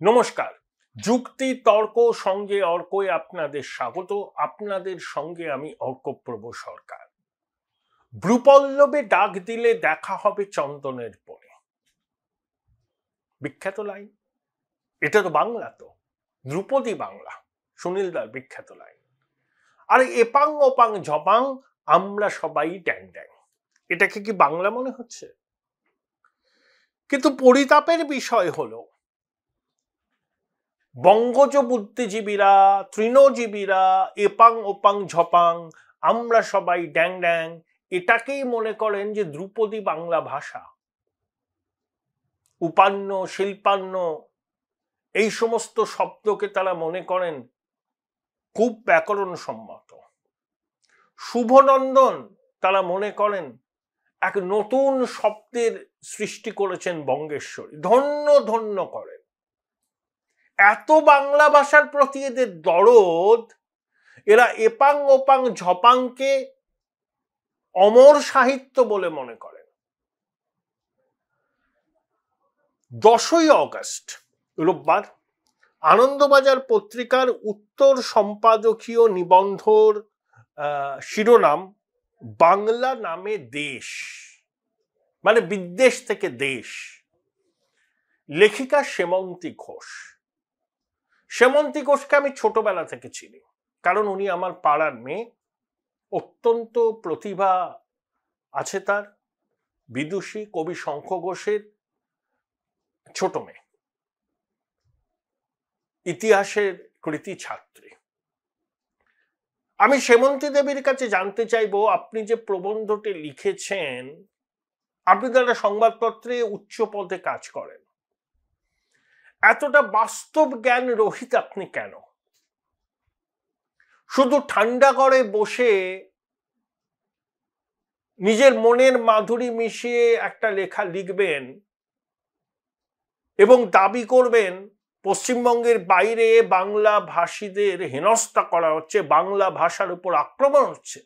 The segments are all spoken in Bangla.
নমস্কার। যুক্তি তর্ক সঙ্গে অর্কয়ে আপনাদের স্বাগত। আপনাদের সঙ্গে আমি অর্কপ্রভ সরকার। ভ্রুপল্লবে ডাক দিলে দেখা হবে চন্দনের বনে, বিখ্যাত লাইন। এটা তো বাংলা, তো ধ্রুপদী বাংলা, সুনীল দার বিখ্যাত লাইন। আর এপাং ওপাং ঝপাং আমরা সবাই ড্যাং ড্যাং, এটাকে কি বাংলা মনে হচ্ছে? কিন্তু পরিতাপের বিষয় হলো বঙ্গজ বুদ্ধিজীবীরা, তৃণজীবীরা এপাং ওপাং ঝপাং আমরা সবাই ড্যাং ড্যাং এটাকেই মনে করেন যে ধ্রুপদী বাংলা ভাষা। উপান্ন, শিল্পান্ন এই সমস্ত শব্দকে তারা মনে করেন খুব ব্যাকরণ সম্মত। শুভনন্দন তারা মনে করেন এক নতুন শব্দের সৃষ্টি করেছেন বঙ্গেশ্বরী, ধন্য ধন্য করেন। এত বাংলা ভাষার প্রতি এদের দরদ, এরা এপাং ওপাং ঝপাংকে অমর সাহিত্য বলে মনে করেন। 10ই অগস্ট রোববার আনন্দবাজার পত্রিকার উত্তর সম্পাদকীয় নিবন্ধর শিরোনাম বাংলা নামে দেশ, মানে বিদেশ থেকে দেশ। লেখিকা সেমন্তী ঘোষ। সেমন্তী ঘোষকে আমি ছোটবেলা থেকে চিনি, কারণ উনি আমার পাড়ার মেয়ে। অত্যন্ত প্রতিভা আছে তার, বিদুষী, কবি শঙ্খ ঘোষের ছোট মেয়ে, ইতিহাসের কৃতি ছাত্রী। আমি সেমন্তী দেবীর কাছে জানতে চাইবো, আপনি যে প্রবন্ধটি লিখেছেন, আপনি তো একটা সংবাদপত্রে উচ্চ পদে কাজ করেন, এতটা বাস্তব জ্ঞান রহিত আপনি কেন? শুধু ঠান্ডা করে বসে নিজের মনের মাধুরী মিশিয়ে একটা লেখা লিখবেন এবং দাবি করবেন পশ্চিমবঙ্গের বাইরে বাংলা ভাষীদের হেনস্থা করা হচ্ছে, বাংলা ভাষার উপর আক্রমণ হচ্ছে।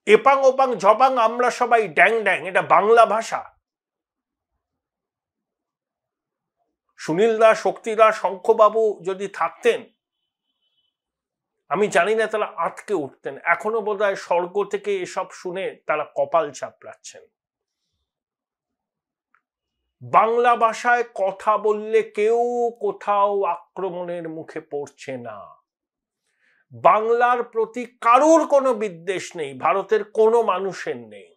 এপাং ওপাং ঝপাং আমরা সবাই ড্যাং ড্যাং, এটা বাংলা ভাষা? সুনীল দা, শক্তি দা, শঙ্খবাবু যদি থাকতেন, আমি জানি না তারা আটকে উঠতেন। এখনো বোধহয় স্বর্গ থেকে এসব শুনে তারা কপাল চাপড়াচ্ছেন। বাংলা ভাষায় কথা বললে কেউ কোথাও আক্রমণের মুখে পড়ছে না। বাংলার প্রতি কারোর কোনো বিদ্বেষ নেই, ভারতের কোনো মানুষের নেই।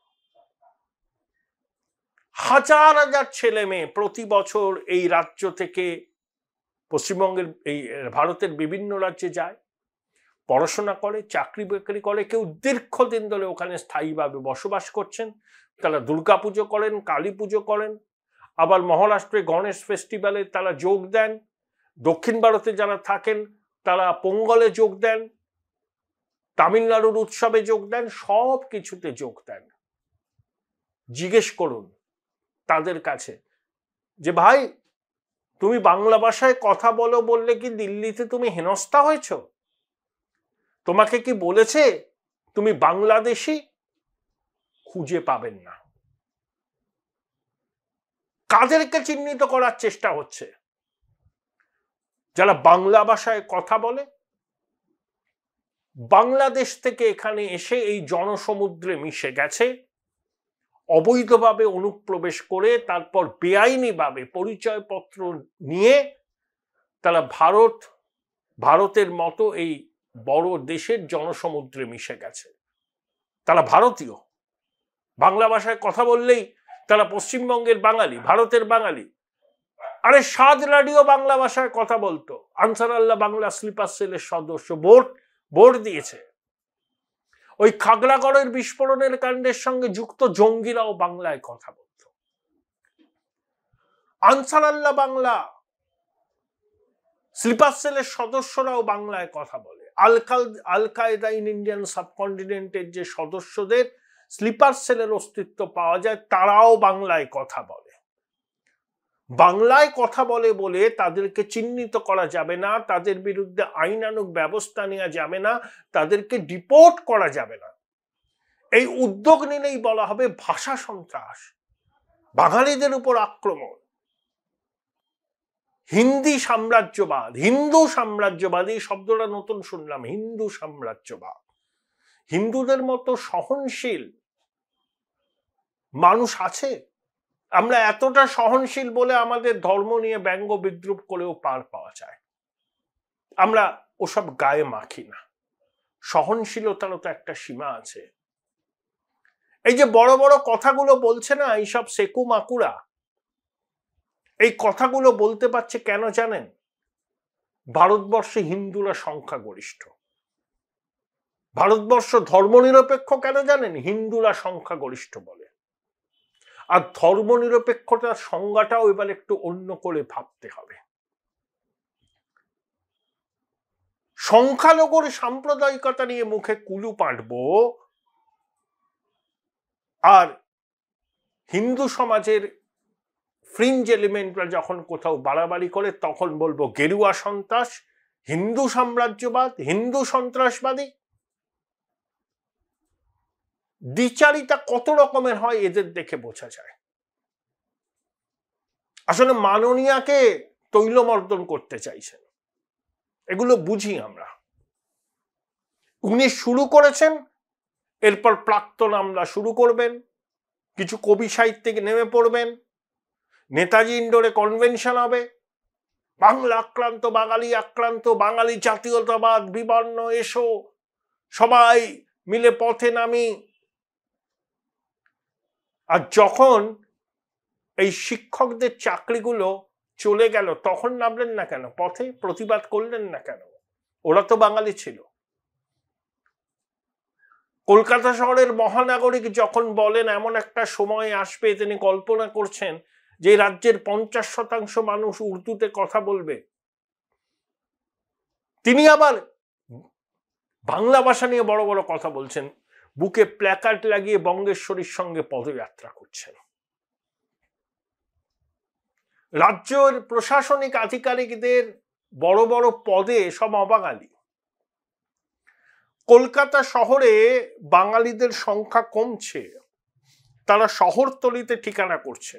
হাজার হাজার ছেলে মেয়ে প্রতি বছর এই রাজ্য থেকে পশ্চিমবঙ্গের, এই ভারতের বিভিন্ন রাজ্যে যায়, পড়াশোনা করে, চাকরি বাকরি করে, কেউ দীর্ঘদিন ধরে ওখানে স্থায়ীভাবে বসবাস করছেন। তারা দুর্গাপুজো করেন, কালী পুজো করেন, আবার মহারাষ্ট্রে গণেশ ফেস্টিভ্যালে তারা যোগ দেন। দক্ষিণ ভারতে যারা থাকেন তারা পোঙ্গলে যোগ দেন, তামিলনাড়ুর উৎসবে যোগ দেন, সব কিছুতে যোগ দেন। জিজ্ঞেস করুন তাদের কাছে যে ভাই, তুমি বাংলা ভাষায় কথা বলো বললে কি দিল্লিতে তুমি হেনস্থা হয়েছ? তোমাকে কি বলেছে তুমি বাংলাদেশি? খুঁজে পাবেন না। কাদেরকে চিহ্নিত করার চেষ্টা হচ্ছে? যারা বাংলা ভাষায় কথা বলে, বাংলাদেশ থেকে এখানে এসে এই জনসমুদ্রে মিশে গেছে, অবৈধভাবে অনুপ্রবেশ করে তারপর বেআইনিভাবে পরিচয়পত্র নিয়ে তারা ভারতের মতো এই বড় দেশের জনসমুদ্রে মিশে গেছে। তারা ভারতীয়। বাংলা ভাষায় কথা বললেই তারা পশ্চিমবঙ্গের বাঙালি, ভারতের বাঙালি। আরে সাদ লাডিও বাংলা ভাষায় কথা বলতো, আনসার আল্লাহ বাংলা স্লিপার সেলের সদস্য, ভোট দিয়েছে। ওই খাগড়াগড়ের বিস্ফোরণের কাণ্ডের সঙ্গে যুক্ত জঙ্গিরাও বাংলায় কথা বলত। আনসার আল্লাহ বাংলা স্লিপার সেলের সদস্যরাও বাংলায় কথা বলে। আল কায়দা ইন ইন্ডিয়ান সাবকন্টিনেন্টের যে সদস্যদের স্লিপার সেলের অস্তিত্ব পাওয়া যায়, তারাও বাংলায় কথা বলে। বাংলায় কথা বলে বলে তাদেরকে চিহ্নিত করা যাবে না, তাদের বিরুদ্ধে আইনানুগ ব্যবস্থা নেওয়া যাবে না, তাদেরকে ডিপোর্ট করা যাবে না। এই উদ্যোগ নিলেই বলা হবে ভাষা সন্ত্রাস, বাঙালিদের উপর আক্রমণ। হিন্দি সাম্রাজ্যবাদ, হিন্দু সাম্রাজ্যবাদ, এই শব্দটা নতুন শুনলাম, হিন্দু সাম্রাজ্যবাদ। হিন্দুদের মতো সহনশীল মানুষ আছে? আমরা এতটা সহনশীল বলে আমাদের ধর্ম নিয়ে ব্যঙ্গ বিদ্রুপ করেও পার পাওয়া যায়। আমরা ওসব গায়ে মাখি না। সহনশীলতারও তো একটা সীমা আছে। এই যে বড় বড় কথাগুলো বলছে না এইসব সেকু মাকুরা, এই কথাগুলো বলতে পারছে কেন জানেন? ভারতবর্ষে হিন্দুরা সংখ্যাগরিষ্ঠ। ভারতবর্ষ ধর্মনিরপেক্ষ কেন জানেন? হিন্দুরা সংখ্যাগরিষ্ঠ বলে। আর ধর্মনিরপেক্ষতার সংজ্ঞাটাও এবার একটু অন্য করে ভাবতে হবে। সংখ্যালঘুর সাম্প্রদায়িকতা নিয়ে মুখে কুলু পাঁটবো, আর হিন্দু সমাজের ফ্রিঞ্জ এলিমেন্টরা যখন কোথাও বাড়াবাড়ি করে তখন বলবো গেরুয়া সন্ত্রাস, হিন্দু সাম্রাজ্যবাদ, হিন্দু সন্ত্রাসবাদী। দ্বিচারিতা কত রকমের হয় এদের দেখে বোঝা যায়। আসলে মাননীয়াকে তৈলমর্দন করতে চাইছেন, এগুলো বুঝি আমরা। উনি শুরু করেছেন, এরপর প্রাক্তন আমলা শুরু করবেন, কিছু কবি সাহিত্যিক নেমে পড়বেন, নেতাজি ইন্ডোরে কনভেনশন হবে, বাংলা আক্রান্ত, বাঙালি আক্রান্ত, বাঙালি জাতীয়তাবাদ বিবর্ণ, এসো সবাই মিলে পথে নামি। আর যখন এই শিক্ষকদের চাকরিগুলো চলে গেল তখন নামলেন না কেন পথে? প্রতিবাদ করলেন না কেন? ওরা তো বাঙালি ছিল। কলকাতা শহরের মহানাগরিক যখন বলেন এমন একটা সময় আসবে, তিনি কল্পনা করছেন যে রাজ্যের 50% মানুষ উর্দুতে কথা বলবে, তিনি আবার বাংলা ভাষা নিয়ে বড় বড় কথা বলছেন, বুকে প্ল্যাকার্ড লাগিয়ে বঙ্গেশ্বরীর সঙ্গে পদযাত্রা করছেন। রাজ্যের প্রশাসনিক আধিকারিকদের বড় বড় পদে সব অবাঙালি। কলকাতা শহরে বাঙালিদের সংখ্যা কমছে, তারা শহরতলিতে ঠিকানা করছে।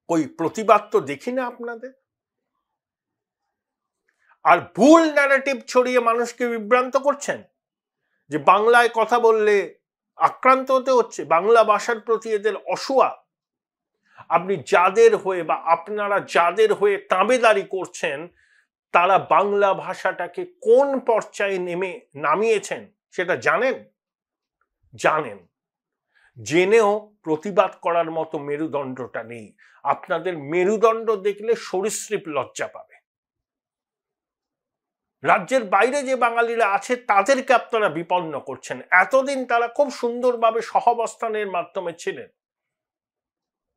ওই প্রতিবাদ তো দেখি না আপনাদের। আর ভুল ন্যারেটিভ ছড়িয়ে মানুষকে বিভ্রান্ত করছেন যে বাংলায় কথা বললে আক্রান্ত হতে হচ্ছে, বাংলা ভাষার প্রতি এদের অসুয়া। আপনি যাদের হয়ে বা আপনারা যাদের হয়ে তাবেদারি করছেন তারা বাংলা ভাষাটাকে কোন পর্যায়ে নামিয়েছেন সেটা জানেন? জানেন। জেনেও প্রতিবাদ করার মতো মেরুদণ্ডটা নেই। আপনাদের মেরুদণ্ড দেখলে সরীসৃপ লজ্জা পাবে। রাজ্যের বাইরে যে বাঙালিরা আছে তাদেরকে আপনারা বিপন্ন করছেন। এতদিন তারা খুব সুন্দরভাবে সহাবস্থানের মাধ্যমে ছিলেন,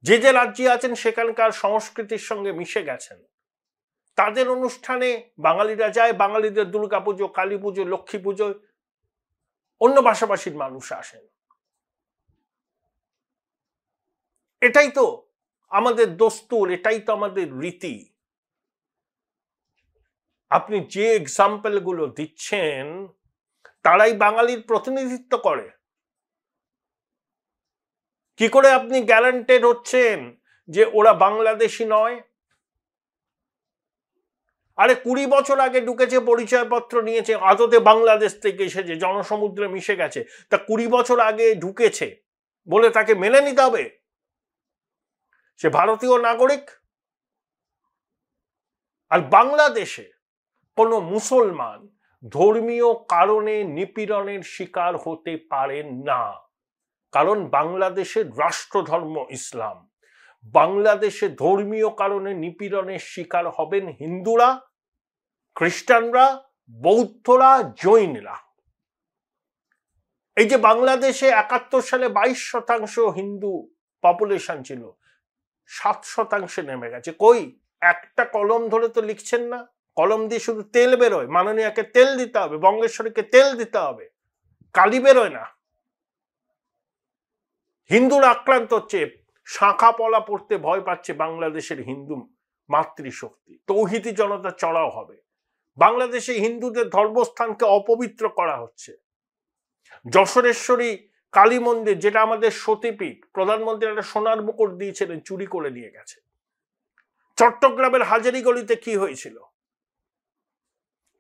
যে যে রাজ্যে আছেন সেখানকার সংস্কৃতির সঙ্গে মিশে গেছেন। তাদের অনুষ্ঠানে বাঙালিরা যায়, বাঙালিদের দুর্গাপুজো, কালী পুজো, লক্ষ্মী পুজোয় অন্য ভাষাভাষীর মানুষ আসেন। এটাই তো আমাদের দস্তুর, এটাই তো আমাদের রীতি। আপনি যে এক্সাম্পল গুলো দিচ্ছেন তারাই বাঙালির প্রতিনিধিত্ব করে। কি করে আপনি গ্যারান্টেড হচ্ছেন যে ওরা বাংলাদেশি নয়? আরে 20 বছর আগে ঢুকেছে, পরিচয়পত্র নিয়েছে, আদতে বাংলাদেশ থেকে এসেছে, জনসমুদ্রে মিশে গেছে, তা 20 বছর আগে ঢুকেছে বলে তাকে মেনে নিতে হবে সে ভারতীয় নাগরিক? আর বাংলাদেশে কোনো মুসলমান ধর্মীয় কারণে নিপীড়নের শিকার হতে পারেন না, কারণ বাংলাদেশের রাষ্ট্রধর্ম ইসলাম। বাংলাদেশে ধর্মীয় কারণে নিপীড়নের শিকার হবেন হিন্দুরা, খ্রিস্টানরা, বৌদ্ধরা, জৈনরা। এই যে বাংলাদেশে 71 সালে 22% হিন্দু পপুলেশন ছিল, 7% নেমে গেছে। কই একটা কলম ধরে তো লিখছেন না, কলম দিয়ে শুধু তেল বেরোয়। মাননীয়াকে তেল দিতে হবে, বঙ্গেশ্বরীকে তেল দিতে হবে, কালি বেরোয় না। হিন্দুরা আক্রান্ত হচ্ছে, শাঁখা পলা পড়তে ভয় পাচ্ছে বাংলাদেশের হিন্দু মাতৃশক্তি। তৌহিদি জনতা চড়াও হবে। বাংলাদেশে হিন্দুদের ধর্মস্থানকে অপবিত্র করা হচ্ছে। যশোরেশ্বরী কালী মন্দির, যেটা আমাদের সতীপীঠ, প্রধানমন্ত্রী একটা সোনার মুকুট দিয়েছিলেন, চুরি করে নিয়ে গেছে। চট্টগ্রামের হাজারীগলিতে কি হয়েছিল?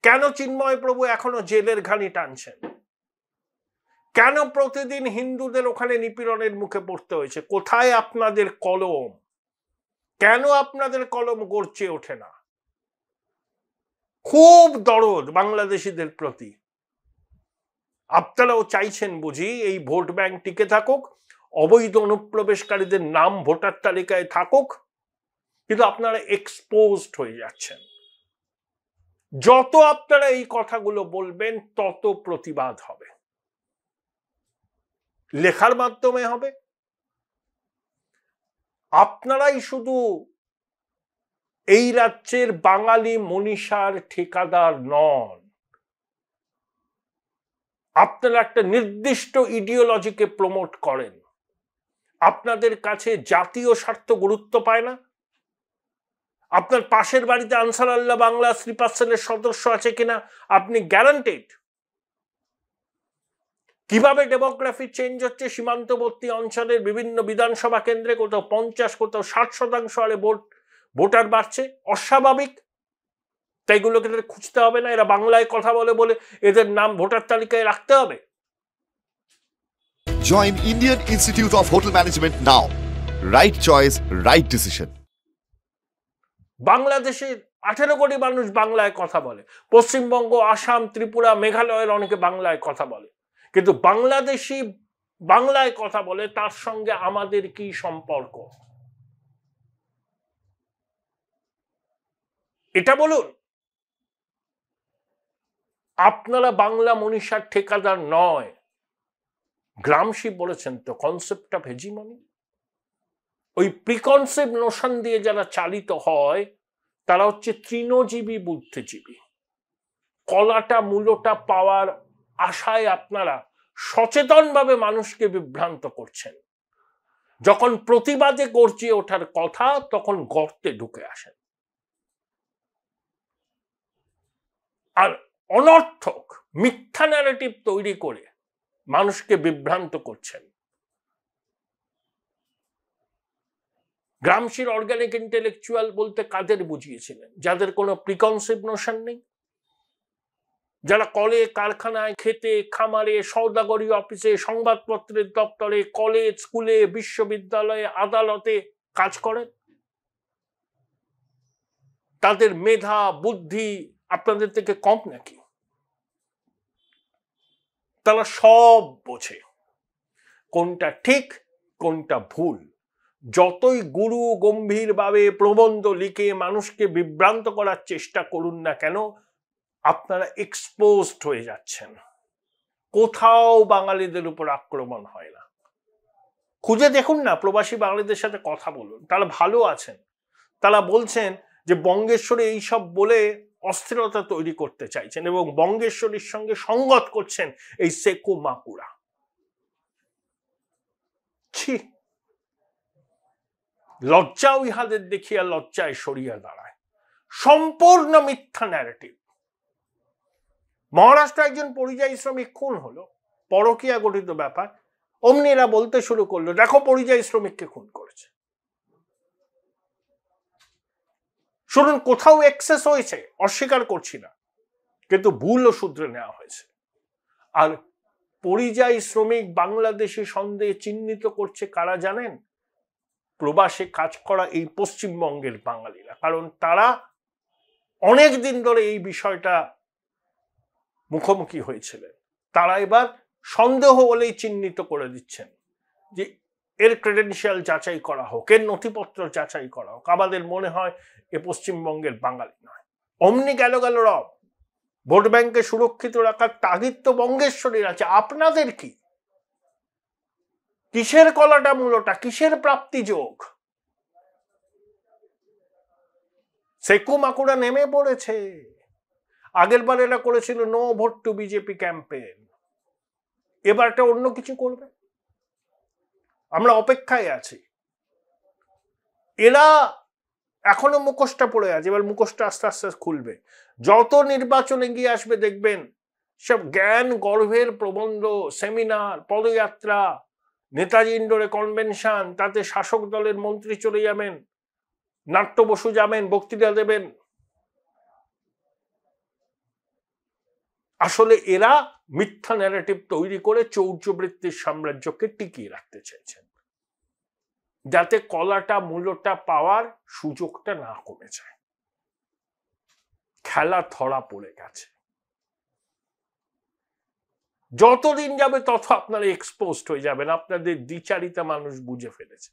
কেন চিন্ময় প্রভু এখনো জেলের ঘানি টানছেন? কেন প্রতিদিন হিন্দুদের ওখানে নিপীড়নের মুখে পড়তে হয়েছে? কোথায় আপনাদের কলম? কেন আপনাদের কলম গড়ছে ওঠে না? খুব দরদ বাংলাদেশিদের প্রতি। আপনারাও চাইছেন বুঝি এই ভোট ব্যাংক টিকে থাকুক, অবৈধ অনুপ্রবেশকারীদের নাম ভোটার তালিকায় থাকুক, কিন্তু আপনারা এক্সপোজড হয়ে যাচ্ছেন। যত আপনারা এই কথাগুলো বলবেন তত প্রতিবাদ হবে, লেখার মাধ্যমে হবে। আপনারাই শুধু এই রাজ্যের বাঙালি মনীষার ঠিকাদার নন, আপনারা একটা নির্দিষ্ট ইডিওলজিকে প্রমোট করেন। আপনাদের কাছে জাতীয় স্বার্থ গুরুত্ব পায় না? আপনার পাশের বাড়িতে আনসার আল্লাহ বাংলা স্লিপার সেলের সদস্য আছে কিনা আপনি গ্যারান্টেড। কিভাবে ডেমোগ্রাফি চেঞ্জ হচ্ছে সীমান্তবর্তী অঞ্চলের বিভিন্ন বিধানসভা কেন্দ্রে, কোথাও 50, কোথাও 60% হারে ভোটার বাড়ছে, অস্বাভাবিক। তাই এগুলোকে খুঁজতে হবে না? এরা বাংলায় কথা বলে বলে এদের নাম ভোটার তালিকায় রাখতে হবে? Join Indian Institute of Hotel Management now. Right choice, right decision. বাংলাদেশের 18 কোটি মানুষ বাংলায় কথা বলে। পশ্চিমবঙ্গ, আসাম, ত্রিপুরা, মেঘালয়ের অনেকে বাংলায় কথা বলে, কিন্তু বাংলাদেশি বাংলায় কথা বলে, তার সঙ্গে আমাদের কি সম্পর্ক? এটা বলুন। আপনারা বাংলা মনীষার ঠিকাদার নয়। গ্রামসি বলেছেন তো, কনসেপ্ট অফ হেজিমনি। ওই প্রিকনসেপ্ট নোশন দিয়ে যারা চালিত হয় তারা হচ্ছে তৃণজীবী বুদ্ধিজীবী। কলাটা মূলটা পাওয়ার আশায় আপনারা সচেতনভাবে মানুষকে বিভ্রান্ত করছেন। যখন প্রতিবাদে গর্জে ওঠার কথা তখন গর্তে ঢুকে আসেন আর অনর্থক মিথ্যা ন্যারেটিভ তৈরি করে মানুষকে বিভ্রান্ত করছেন। গ্রামসির অর্গানিক ইন্টেলেকচুয়াল বলতে কাদের বুঝিয়েছিলেন? যাদের কোনো প্রিকনসেপ্ট নোশন নেই, যারা কলে, কারখানায়, খেতে, খামারে, সওদাগরি অফিসে, সংবাদপত্রের দপ্তরে, কলেজ, স্কুলে, বিশ্ববিদ্যালয়ে, আদালতে কাজ করেন। তাদের মেধা বুদ্ধি আপনাদের থেকে কম নাকি? তারা সব বোঝে, কোনটা ঠিক কোনটা ভুল। যতই গুরু গম্ভীরভাবে প্রবন্ধ লিখে মানুষকে বিভ্রান্ত করার চেষ্টা করুন না কেন, আপনারা এক্সপোজড হয়ে যাচ্ছেন। কোথাও বাঙালিদের উপর আক্রমণ হয় না। খুঁজে দেখুন না, প্রবাসী বাঙালিদের সাথে কথা বলুন, তারা ভালো আছেন। তারা বলছেন যে বঙ্গেশ্বরী এইসব বলে অস্থিরতা তৈরি করতে চাইছেন এবং বঙ্গেশ্বরীর সঙ্গে সঙ্গত করছেন এই সেকু মাকুড়া। ছি, লজ্জাও ইহাদের দেখিয়া লজ্জায় সরিয়া দাঁড়ায়। সম্পূর্ণ মিথ্যা ন্যারেটিভ। মহারাষ্ট্রে একজন পরিযায়ী শ্রমিক খুন হলো, পরকীয়া গঠিত ব্যাপার। অমনি এরা বলতে শুরু করলো, দেখো পরিযায়ী শ্রমিককে খুন করেছে। শুনুন, কোথাও এক্সেস হয়েছে, অস্বীকার করছি না, কিন্তু ভুলও শুধরে নেওয়া হয়েছে। আর পরিযায়ী শ্রমিক বাংলাদেশি সন্দেহে চিহ্নিত করছে কারা জানেন? প্রবাসে কাজ করা এই পশ্চিমবঙ্গের বাঙালিরা। কারণ তারা অনেক দিন ধরে এই বিষয়টা মুখোমুখি হয়েছিলেন। তারা এবার সন্দেহ হলেই চিহ্নিত করে দিচ্ছেন যে এর ক্রেডেনশিয়াল যাচাই করা হোক, এর নথিপত্র যাচাই করা হোক, আমাদের মনে হয় এ পশ্চিমবঙ্গের বাঙালি নয়। অমনি গেল রব। ভোট ব্যাংকে সুরক্ষিত রাখার তাগিদ তো বঙ্গেশ্বরীর আছে, আপনাদের কি? কিসের কলাটা মূলটা, কিসের প্রাপ্তি যোগ? সেকু মাকুড়া নেমে পড়েছে। আগের বার এরা করেছিল no vote to BJP campaign, এবারটা অন্য কিছু করবে। আমরা অপেক্ষায় আছি। এরা এখনো মুখোশটা পড়ে আছে, এবার মুখোশটা আস্তে আস্তে খুলবে। যত নির্বাচনে গিয়ে আসবে দেখবেন সব জ্ঞান গর্ভের প্রবন্ধ, সেমিনার, পদযাত্রা, নেতাজি ইন্ডোরে কনভেনশন, তাতে শাসক দলের মন্ত্রী চলে যাবেন, নাট্য বসু যাবেন, বক্তৃতা দেবেন। আসলে এরা মিথ্যা ন্যারেটিভ তৈরি করে চৌর্যবৃত্তির সাম্রাজ্যকে টিকিয়ে রাখতে চাইছেন, যাতে কলাটা মূলটা পাওয়ার সুযোগটা না কমে যায়। খেলা ধরা পড়ে গেছে। যতদিন যাবে তত আপনারা এক্সপোজড হয়ে যাবেন। আপনাদের দ্বিচারিতা মানুষ বুঝে ফেলেছে।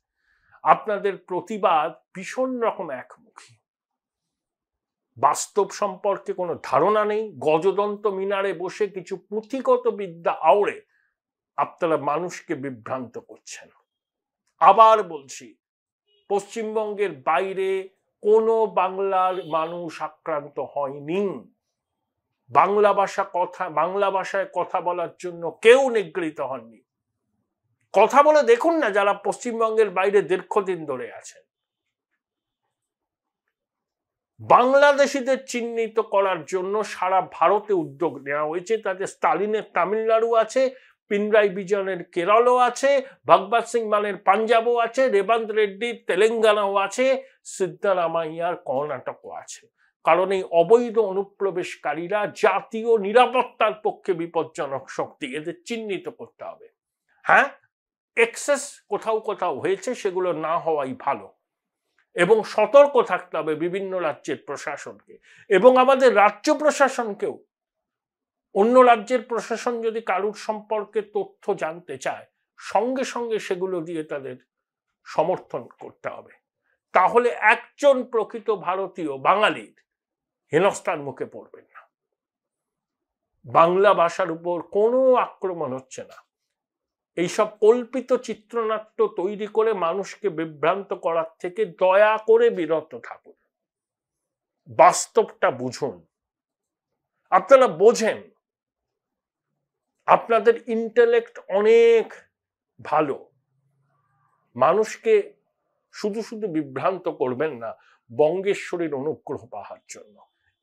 আপনাদের প্রতিবাদ ভীষণ রকম একমুখী, বাস্তব সম্পর্কে কোনো ধারণা নেই। গজদন্ত মিনারে বসে কিছু পুঁথিগত বিদ্যা আওড়ে আপনারা মানুষকে বিভ্রান্ত করছেন। আবার বলছি, পশ্চিমবঙ্গের বাইরে কোনো বাংলার মানুষ আক্রান্ত হয়নি। বাংলা ভাষায় কথা বলার জন্য কেউ নিগৃহীত হননি। কথা বলে দেখুন না যারা পশ্চিমবঙ্গের বাইরে দীর্ঘদিন ধরে আছেন। বাংলাদেশিদের চিহ্নিত করার জন্য সারা ভারতে উদ্যোগ নেওয়া হয়েছে। তাতে স্টালিনের তামিলনাড়ু আছে, পিনরাই বিজয়নের কেরলও আছে, ভগবত সিং মানের পাঞ্জাবও আছে, রেবন্ত রেড্ডির তেলেঙ্গানাও আছে, সিদ্ধারামাইয়ার কর্ণাটকও আছে। কারণ এই অবৈধ অনুপ্রবেশকারীরা জাতীয় নিরাপত্তার পক্ষে বিপজ্জনক শক্তি, এদের চিহ্নিত করতে হবে। হ্যাঁ, এক্সেস কোথাও কোথাও হয়েছে, সেগুলো না হওয়াই ভালো। এবং সতর্ক থাকতে হবে বিভিন্ন রাজ্যের প্রশাসনকে এবং আমাদের রাজ্য প্রশাসনকেও। অন্য রাজ্যের প্রশাসন যদি কারুর সম্পর্কে তথ্য জানতে চায়, সঙ্গে সঙ্গে সেগুলো দিয়ে তাদের সমর্থন করতে হবে। তাহলে একজন প্রকৃত ভারতীয় বাঙালির হেনস্থার মুখে পড়বেন না। বাংলা ভাষার উপর কোনো আক্রমণ হচ্ছে না। এইসব কল্পিত চিত্রনাট্য তৈরি করে মানুষকে বিভ্রান্ত করার থেকে দয়া করে বিরত থাকুন। বাস্তবটা বুঝুন। আপনারা বোঝেন, আপনাদের ইন্টেলেক্ট অনেক ভালো। মানুষকে শুধু শুধু বিভ্রান্ত করবেন না বঙ্গেশ্বরীর অনুগ্রহ পাওয়ার জন্য।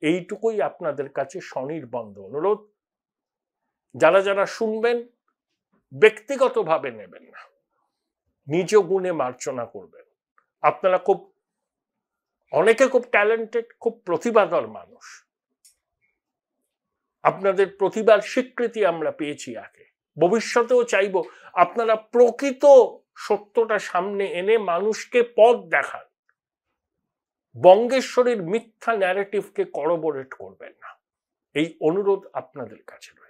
এইটুকুই আপনাদের কাছে স্বনির্বন্ধ অনুরোধ। যারা যারা শুনবেন ব্যক্তিগতভাবে নেবেন না, নিজ গুণে মার্জনা করবেন। আপনারা অনেকে খুব ট্যালেন্টেড, খুব প্রতিভাধর মানুষ। আপনাদের প্রতিভার স্বীকৃতি আমরা পেয়েছি আগে, ভবিষ্যতেও চাইব আপনারা প্রকৃত সত্যটা সামনে এনে মানুষকে পথ দেখান। বঙ্গেশ্বরীর মিথ্যা ন্যারেটিভকে করবোরেট করবেন না, এই অনুরোধ আপনাদের কাছে রয়েছে।